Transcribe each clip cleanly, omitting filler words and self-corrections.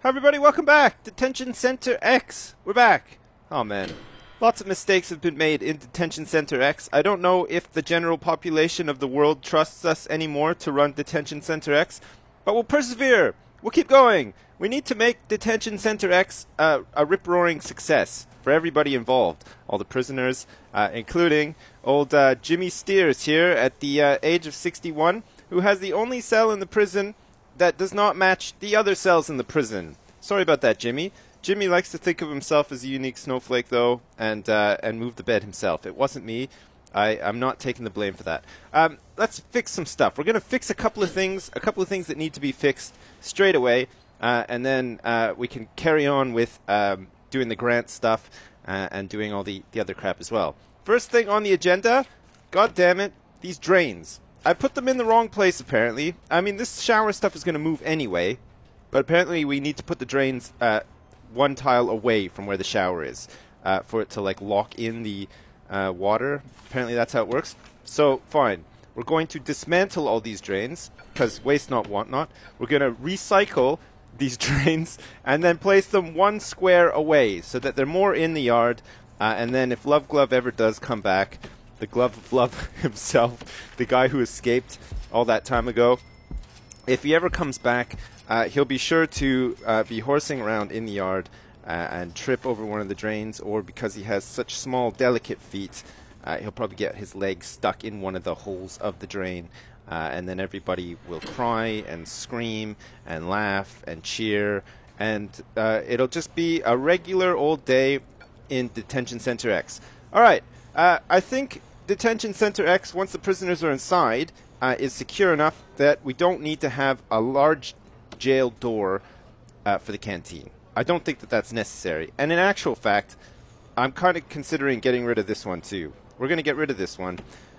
Hi everybody, welcome back! Detention Center X! We're back! Oh man. Lots of mistakes have been made in Detention Center X. I don't know if the general population of the world trusts us anymore to run Detention Center X, but we'll persevere! We'll keep going! We need to make Detention Center X a rip-roaring success for everybody involved. All the prisoners, including old Jimmy Steers here at the age of 61, who has the only cell in the prison that does not match the other cells in the prison. Sorry about that, Jimmy. Jimmy likes to think of himself as a unique snowflake, though, and move the bed himself. It wasn't me. I'm not taking the blame for that. Let's fix some stuff. We're going to fix a couple of things that need to be fixed straight away, and then we can carry on with doing the grant stuff and doing all the other crap as well. First thing on the agenda, god damn it, these drains. I put them in the wrong place, apparently. I mean, this shower stuff is going to move anyway, but apparently we need to put the drains one tile away from where the shower is for it to, like, lock in the water. Apparently that's how it works. So, fine. We're going to dismantle all these drains, because waste not, want not. We're going to recycle these drains and then place them one square away so that they're more in the yard, and then if Love Glove ever does come back, the Glove of Love himself, the guy who escaped all that time ago, if he ever comes back, he'll be sure to be horsing around in the yard and trip over one of the drains, or because he has such small, delicate feet, he'll probably get his leg stuck in one of the holes of the drain, and then everybody will cry and scream and laugh and cheer, and it'll just be a regular old day in Detention Center X. Alright, I think Detention Center X, once the prisoners are inside, is secure enough that we don't need to have a large jail door for the canteen. I don't think that that's necessary. And in actual fact, I'm kind of considering getting rid of this one too. We're going to get rid of this one.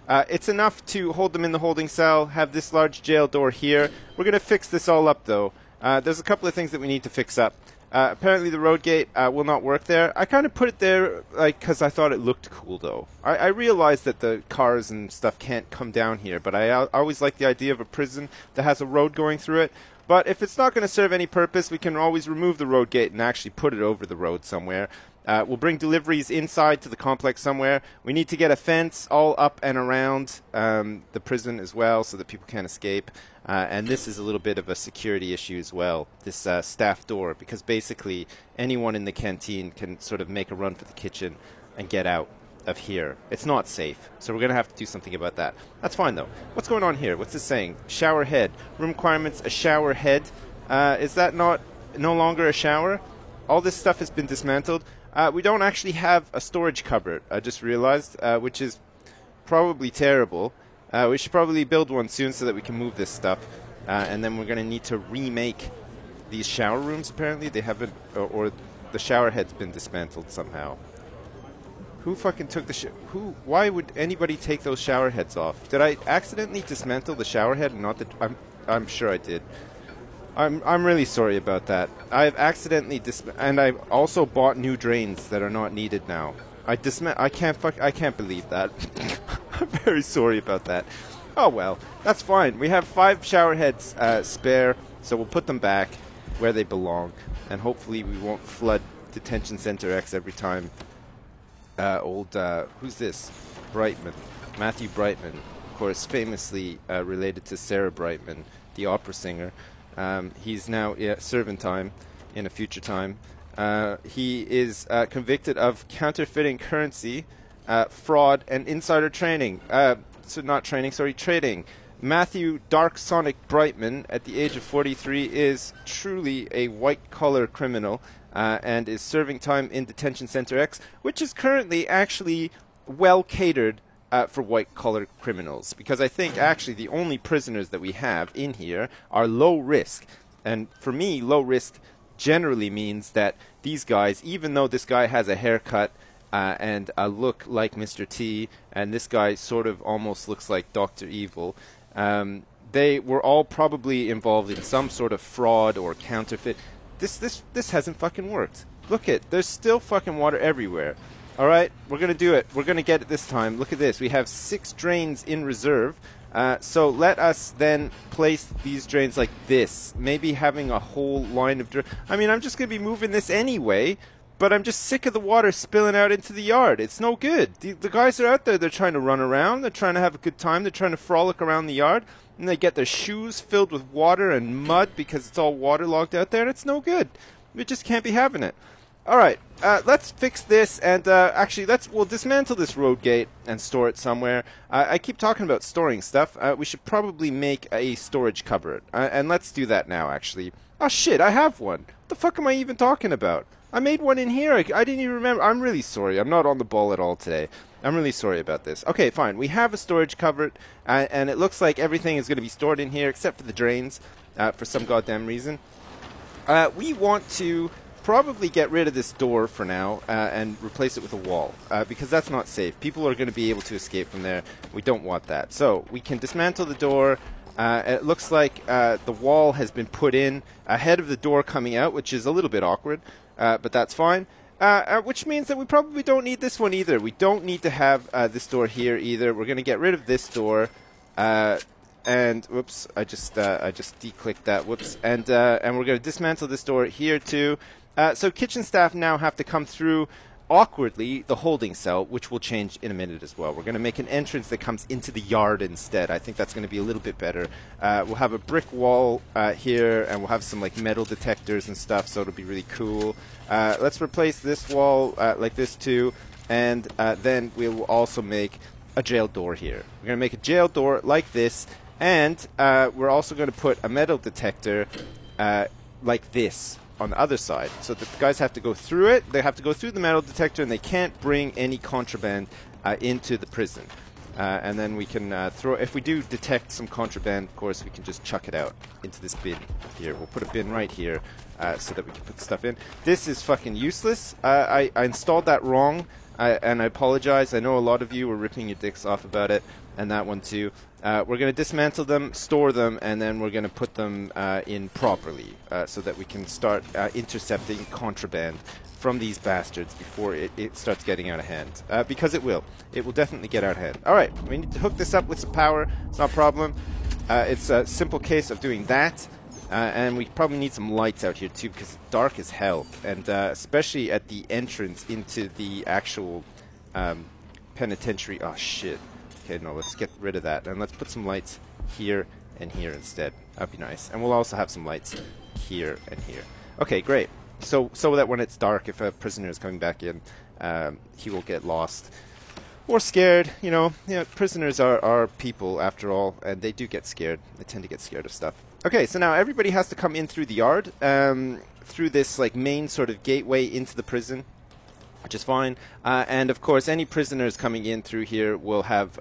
It's enough to hold them in the holding cell, have this large jail door here. We're going to fix this all up though. There's a couple of things that we need to fix up. Apparently the road gate will not work there. I kind of put it there like because I thought it looked cool though. I realized that the cars and stuff can't come down here, but I always like the idea of a prison that has a road going through it. But if it's not going to serve any purpose, we can always remove the road gate and actually put it over the road somewhere. We'll bring deliveries inside to the complex somewhere. We need to get a fence all up and around the prison as well so that people can't escape. And this is a little bit of a security issue as well, this staff door, because basically anyone in the canteen can sort of make a run for the kitchen and get out of here. It's not safe, so we're going to have to do something about that. That's fine, though. What's going on here? What's this saying? Shower head. Room requirements, a shower head. Is that no longer a shower? All this stuff has been dismantled. We don't actually have a storage cupboard, I just realized, which is probably terrible. We should probably build one soon so that we can move this stuff. And then we're going to need to remake these shower rooms, apparently. They haven't, or the shower head's been dismantled somehow. Who fucking took the why would anybody take those shower heads off? Did I accidentally dismantle the shower head and not the... I'm sure I did. I'm really sorry about that. I've accidentally and I've also bought new drains that are not needed now. I can't believe that. I'm very sorry about that. Oh well, that's fine. We have 5 shower heads spare, so we'll put them back where they belong, and hopefully we won't flood Detention Center X every time. Who's this? Brightman. Matthew Brightman, of course, famously related to Sarah Brightman, the opera singer. He's now serving time in a future time. He is convicted of counterfeiting currency, fraud, and insider trading. Trading. Matthew Dark Sonic Brightman, at the age of 43, is truly a white-collar criminal and is serving time in Detention Center X, which is currently actually well catered for white-collar criminals, because I think actually the only prisoners that we have in here are low risk. And for me, low risk generally means that these guys, even though this guy has a haircut and a look like Mr. T, and this guy sort of almost looks like Dr. Evil, they were all probably involved in some sort of fraud or counterfeit. This hasn't fucking worked. Look there's still fucking water everywhere. Alright, we're going to do it. We're going to get it this time. Look at this. We have 6 drains in reserve. So let us then place these drains like this. Maybe having a whole line of drains. I mean, I'm just going to be moving this anyway, but I'm just sick of the water spilling out into the yard. It's no good. The guys are out there. They're trying to run around. They're trying to have a good time. They're trying to frolic around the yard. And they get their shoes filled with water and mud because it's all waterlogged out there, and it's no good. We just can't be having it. All right, let's fix this, and actually, we'll dismantle this road gate and store it somewhere. I keep talking about storing stuff. We should probably make a storage cupboard, and let's do that now, actually. Oh, shit, I have one. What the fuck am I even talking about? I made one in here. I didn't even remember. I'm really sorry. I'm not on the ball at all today. I'm really sorry about this. Okay, fine. We have a storage cupboard, and it looks like everything is going to be stored in here except for the drains for some goddamn reason. We want to probably get rid of this door for now and replace it with a wall because that's not safe. People are going to be able to escape from there. We don't want that. So we can dismantle the door. It looks like the wall has been put in ahead of the door coming out, which is a little bit awkward, but that's fine. Which means that we probably don't need this one either. We don't need to have this door here either. We're going to get rid of this door. And whoops, I just declicked that. Whoops, and we're going to dismantle this door here too. So kitchen staff now have to come through awkwardly the holding cell, which will change in a minute as well. We're going to make an entrance that comes into the yard instead. I think that's going to be a little bit better. We'll have a brick wall here, and we'll have some like metal detectors and stuff, so it'll be really cool. Let's replace this wall like this too, and then we will also make a jail door here. We're going to make a jail door like this, and we're also going to put a metal detector like this on the other side, so that the guys have to go through it. They have to go through the metal detector, and they can't bring any contraband into the prison. And then we can throw, if we do detect some contraband, of course, we can just chuck it out into this bin here. We'll put a bin right here so that we can put the stuff in. This is fucking useless. I installed that wrong, and I apologize. I know a lot of you were ripping your dicks off about it, and that one too. We're going to dismantle them, store them, and then we're going to put them in properly so that we can start intercepting contraband from these bastards before it starts getting out of hand. Because it will. It will definitely get out of hand. Alright, we need to hook this up with some power. It's not a problem. It's a simple case of doing that. And we probably need some lights out here too, because it's dark as hell. And especially at the entrance into the actual penitentiary. Oh, shit. Okay, no, let's get rid of that. And let's put some lights here and here instead. That'd be nice. And we'll also have some lights here and here. Okay, great. So that when it's dark, if a prisoner is coming back in, he will get lost or scared. You know, prisoners are people after all, and they do get scared. They tend to get scared of stuff. Okay, so now everybody has to come in through the yard, through this like main sort of gateway into the prison, which is fine. And of course, any prisoners coming in through here will have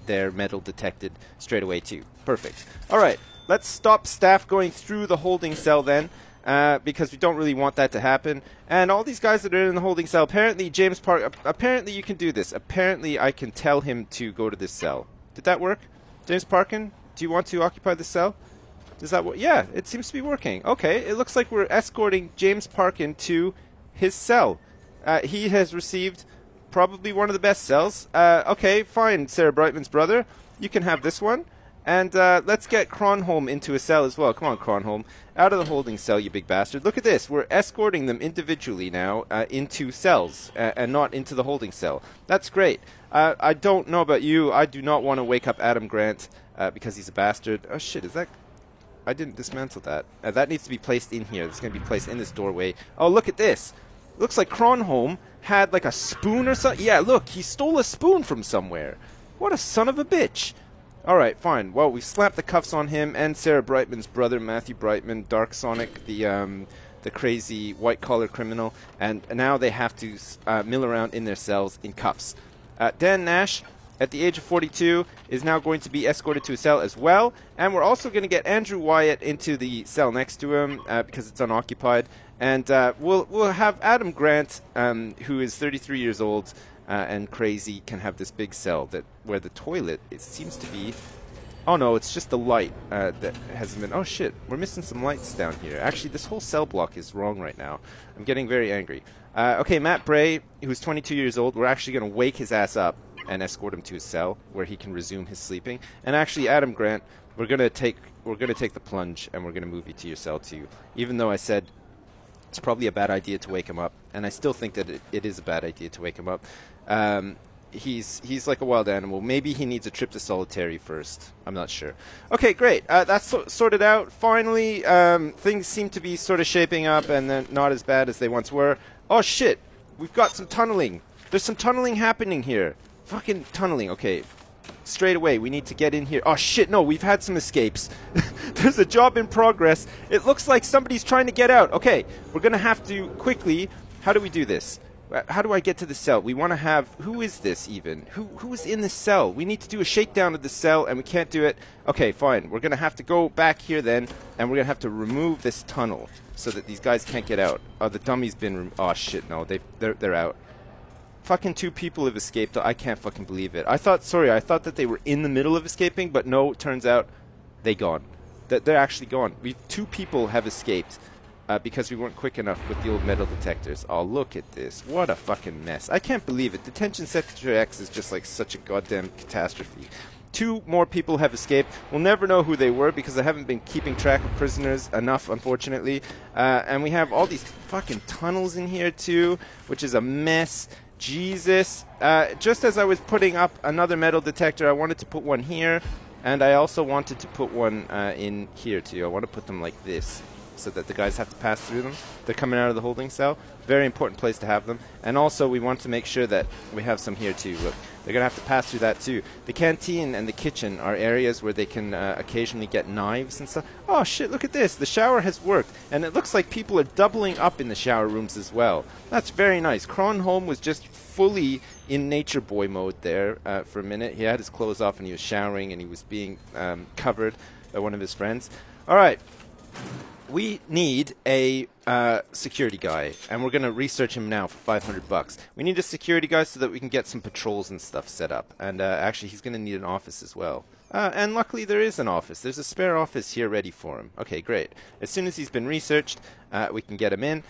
their metal detected straight away too. Perfect. All right, let's stop staff going through the holding cell then. Because we don't really want that to happen. And all these guys that are in the holding cell, apparently James Park, apparently you can do this. Apparently I can tell him to go to this cell. Did that work? James Parkin, do you want to occupy the cell? Does that work? Yeah, it seems to be working. Okay, it looks like we're escorting James Parkin to his cell. He has received probably one of the best cells. Okay, fine, Sarah Brightman's brother. You can have this one. And let's get Kronholm into a cell as well. Come on, Kronholm. Out of the holding cell, you big bastard. Look at this. We're escorting them individually now into cells and not into the holding cell. That's great. I don't know about you. I do not want to wake up Adam Grant because he's a bastard. Oh, shit. Is that... I didn't dismantle that. That needs to be placed in here. It's going to be placed in this doorway. Oh, look at this. Looks like Kronholm had like a spoon or something. Yeah, look. He stole a spoon from somewhere. What a son of a bitch. Alright, fine. Well, we slapped the cuffs on him and Sarah Brightman's brother, Matthew Brightman, Dark Sonic, the crazy white-collar criminal, and now they have to mill around in their cells in cuffs. Dan Nash, at the age of 42, is now going to be escorted to a cell as well, and we're also going to get Andrew Wyatt into the cell next to him because it's unoccupied, and we'll have Adam Grant, who is 33 years old, and crazy, can have this big cell where the toilet, it seems to be... Oh no, it's just the light that hasn't been... Oh shit, we're missing some lights down here. Actually, this whole cell block is wrong right now. I'm getting very angry. Okay, Matt Bray, who's 22 years old, we're actually going to wake his ass up and escort him to his cell where he can resume his sleeping. And actually, Adam Grant, we're gonna take the plunge and we're gonna move you to your cell too. Even though I said it's probably a bad idea to wake him up, and I still think that it is a bad idea to wake him up. He's like a wild animal. Maybe he needs a trip to solitary first. I'm not sure. Okay, great. That's sorted out. Finally, things seem to be sort of shaping up, and they're not as bad as they once were. Oh shit! We've got some tunneling. There's some tunneling happening here. Fucking tunneling. Okay. Straight away, we need to get in here. Oh shit, no, we've had some escapes. There's a job in progress. It looks like somebody's trying to get out. Okay, we're gonna have to quickly... How do we do this? How do I get to the cell? We want to have... Who is this even? Who is in the cell? We need to do a shakedown of the cell, and we can't do it. Okay, fine. We're gonna have to go back here then, and we're gonna have to remove this tunnel so that these guys can't get out. Oh, the dummy's been... Oh shit, no, they're out. Fucking 2 people have escaped. I can't fucking believe it. I thought that they were in the middle of escaping, but no, it turns out they gone. They're actually gone. 2 people have escaped because we weren't quick enough with the old metal detectors. Oh, look at this. What a fucking mess. I can't believe it. Detention Center X is just like such a goddamn catastrophe. 2 more people have escaped. We'll never know who they were because I haven't been keeping track of prisoners enough, unfortunately. And we have all these fucking tunnels in here too, which is a mess. Jesus. Just as I was putting up another metal detector, I wanted to put one here, and I also wanted to put one in here too. I want to put them like this, so that the guys have to pass through them. They're coming out of the holding cell. Very important place to have them. And also, we want to make sure that we have some here too. Look, they're going to have to pass through that too. The canteen and the kitchen are areas where they can occasionally get knives and stuff. Oh shit, look at this. The shower has worked. And it looks like people are doubling up in the shower rooms as well. That's very nice. Kronholm was just fully in nature boy mode there for a minute. He had his clothes off and he was showering and he was being covered by one of his friends. All right. We need a security guy, and we're going to research him now for $500. We need a security guy so that we can get some patrols and stuff set up. And actually, he's going to need an office as well. And luckily, there is an office. There's a spare office here ready for him. Okay, great. As soon as he's been researched, we can get him in.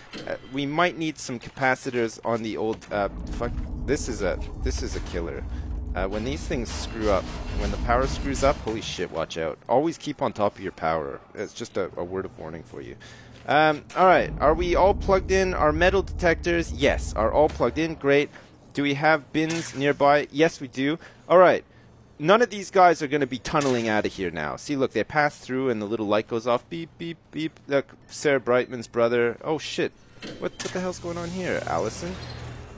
We might need some capacitors on the old... fuck, this is a killer. When these things screw up, when the power screws up, holy shit, watch out. Always keep on top of your power. It's just a word of warning for you. Alright, are we all plugged in? Our metal detectors, yes, are all plugged in. Great. Do we have bins nearby? Yes, we do. Alright, none of these guys are going to be tunneling out of here now. See, look, they pass through and the little light goes off. Beep, beep, beep. Look, Sarah Brightman's brother. Oh, shit. What the hell's going on here, Allison?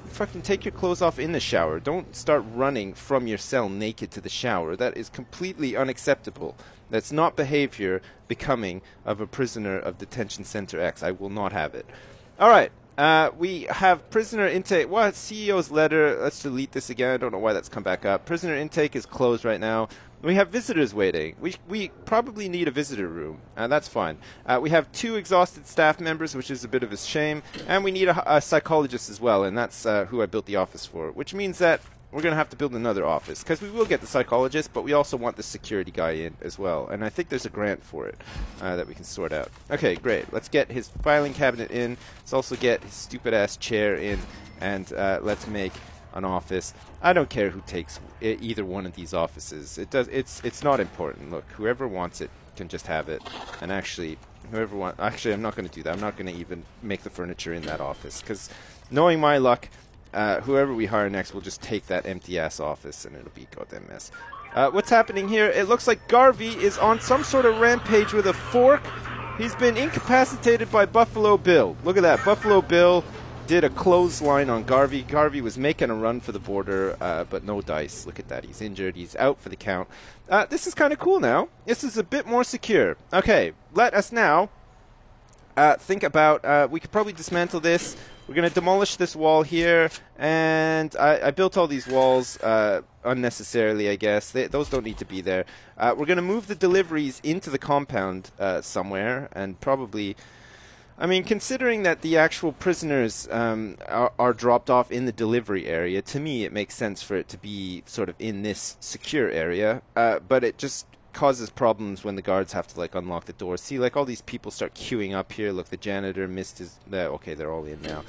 Fucking take your clothes off in the shower. Don't start running from your cell naked to the shower. That is completely unacceptable. That's not behavior becoming of a prisoner of Detention Center X. I will not have it. Alright, we have prisoner intake. What? CEO's letter. Let's delete this again. I don't know why that's come back up. Prisoner intake is closed right now. We have visitors waiting. We probably need a visitor room. That's fine. We have 2 exhausted staff members, which is a bit of a shame. And we need a psychologist as well, and that's who I built the office for. Which means that we're going to have to build another office. Because we will get the psychologist, but we also want the security guy in as well. And I think there's a grant for it that we can sort out. Okay, great. Let's get his filing cabinet in. Let's also get his stupid-ass chair in. And let's make an office. I don't care who takes either one of these offices. It's not important. Look, whoever wants it can just have it. And actually, actually, I'm not going to do that. I'm not going to even make the furniture in that office because, knowing my luck, whoever we hire next will just take that empty ass office and it'll be a goddamn mess. What's happening here? It looks like Garvey is on some sort of rampage with a fork. He's been incapacitated by Buffalo Bill. Look at that. Buffalo Bill did a clothesline on Garvey. Garvey was making a run for the border, but no dice. Look at that. He's injured. He's out for the count. This is kind of cool now. This is a bit more secure. Okay, let us now think about... we could probably dismantle this. We're going to demolish this wall here, and I built all these walls unnecessarily, I guess. Those don't need to be there. We're going to move the deliveries into the compound somewhere, and probably... I mean, considering that the actual prisoners are dropped off in the delivery area, to me it makes sense for it to be sort of in this secure area. But it just causes problems when the guards have to like unlock the door. See, like all these people start queuing up here. Look, the janitor missed his. Okay, they're all in now.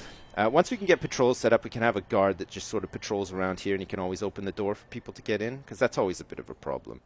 Once we can get patrols set up, we can have a guard that just sort of patrols around here, and he can always open the door for people to get in, because that's always a bit of a problem.